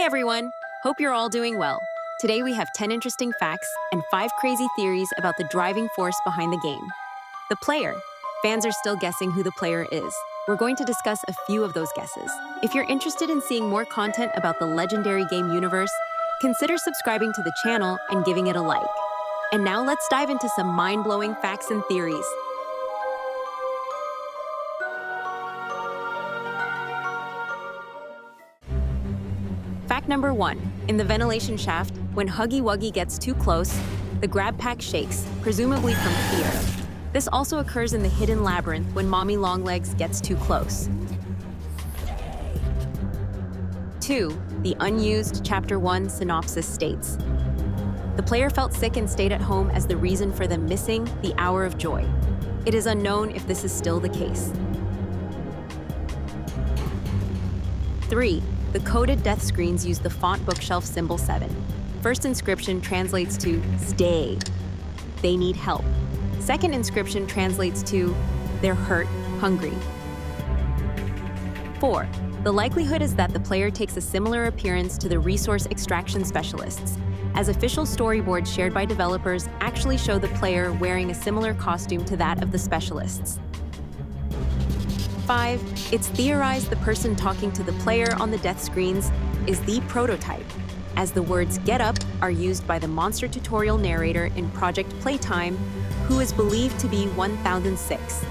everyone! Hope you're all doing well. Today we have 10 interesting facts and 5 crazy theories about the driving force behind the game. The player. Fans are still guessing who the player is. We're going to discuss a few of those guesses. If you're interested in seeing more content about the legendary game universe, consider subscribing to the channel and giving it a like. And now let's dive into some mind-blowing facts and theories. Fact number 1. In the ventilation shaft, when Huggy Wuggy gets too close, the grab pack shakes, presumably from fear. This also occurs in the hidden labyrinth when Mommy Longlegs gets too close. 2. The unused Chapter 1 synopsis states, the player felt sick and stayed at home as the reason for them missing the hour of joy. It is unknown if this is still the case. 3. The coded death screens use the font bookshelf symbol 7. First inscription translates to stay. They need help. Second inscription translates to they're hurt, hungry. 4. The likelihood is that the player takes a similar appearance to the resource extraction specialists, as official storyboards shared by developers actually show the player wearing a similar costume to that of the specialists. 5. It's theorized the person talking to the player on the death screens is the prototype, as the words "get up" are used by the monster tutorial narrator in Project Playtime, who is believed to be 1006.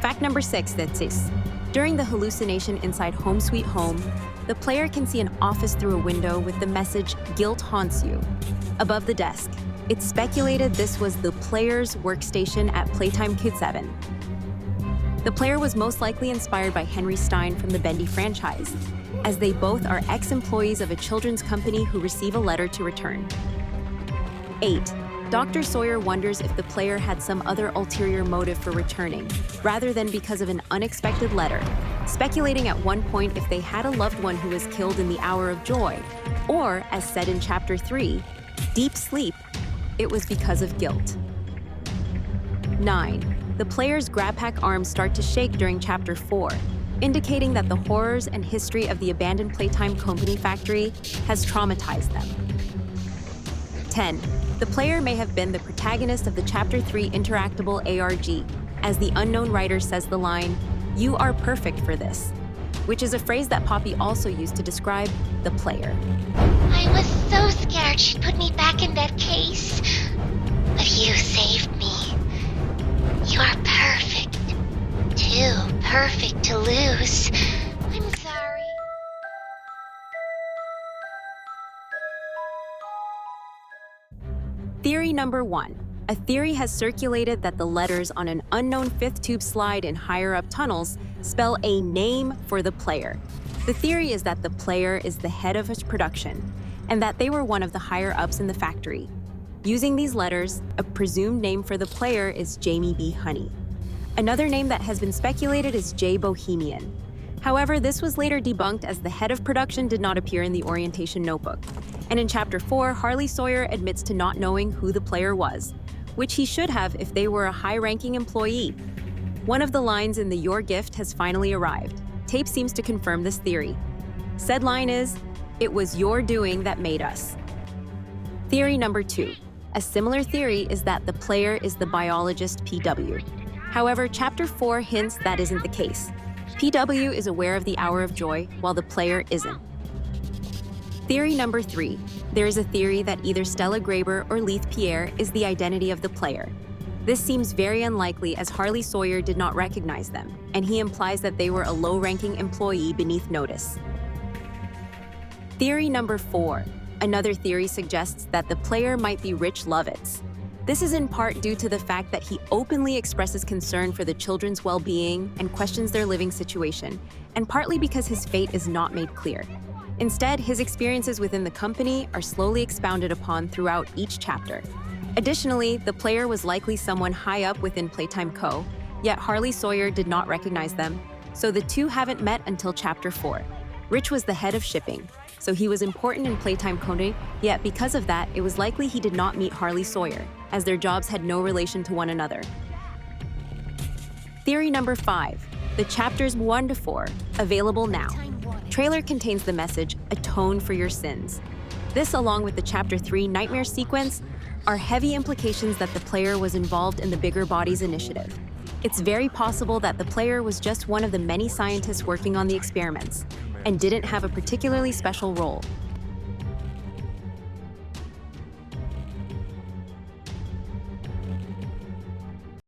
Fact number 6 that says, during the hallucination inside Home Sweet Home, the player can see an office through a window with the message "Guilt haunts you" above the desk. It's speculated this was the player's workstation at Playtime Kid 7. The player was most likely inspired by Henry Stein from the Bendy franchise, as they both are ex-employees of a children's company who receive a letter to return. 8. Dr. Sawyer wonders if the player had some other ulterior motive for returning, rather than because of an unexpected letter, speculating at one point if they had a loved one who was killed in the hour of joy, or, as said in Chapter 3, deep sleep, it was because of guilt. 9. The player's grab pack arms start to shake during Chapter 4, indicating that the horrors and history of the abandoned Playtime Company factory has traumatized them. 10. The player may have been the protagonist of the Chapter 3 interactable ARG, as the unknown writer says the line, "You are perfect for this," which is a phrase that Poppy also used to describe the player. I was so scared she'd put me back in that case, but you saved me. You're perfect. Too perfect to lose. I'm sorry. Theory number 1. A theory has circulated that the letters on an unknown 5th tube slide in higher-up tunnels spell a name for the player. The theory is that the player is the head of his production, and that they were one of the higher-ups in the factory. Using these letters, a presumed name for the player is Jamie B. Honey. Another name that has been speculated is J. Bohemian. However, this was later debunked as the head of production did not appear in the orientation notebook. And in Chapter 4, Harley Sawyer admits to not knowing who the player was, which he should have if they were a high-ranking employee. One of the lines in the "Your gift has finally arrived" tape seems to confirm this theory. Said line is, "It was your doing that made us." Theory number 2. A similar theory is that the player is the biologist PW. However, Chapter 4 hints that isn't the case. PW is aware of the hour of joy, while the player isn't. Theory number 3. There is a theory that either Stella Graber or Leith Pierre is the identity of the player. This seems very unlikely as Harley Sawyer did not recognize them, and he implies that they were a low-ranking employee beneath notice. Theory number 4. Another theory suggests that the player might be Rich Lovitz. This is in part due to the fact that he openly expresses concern for the children's well-being and questions their living situation, and partly because his fate is not made clear. Instead, his experiences within the company are slowly expounded upon throughout each chapter. Additionally, the player was likely someone high up within Playtime Co., yet Harley Sawyer did not recognize them, so the two haven't met until Chapter 4. Rich was the head of shipping, so he was important in Playtime Co., yet because of that, it was likely he did not meet Harley Sawyer, as their jobs had no relation to one another. Theory number 5. The chapters 1 to 4, available now. Trailer contains the message, "Atone for your sins." This, along with the Chapter 3 nightmare sequence, are heavy implications that the player was involved in the Bigger Bodies initiative. It's very possible that the player was just one of the many scientists working on the experiments and didn't have a particularly special role.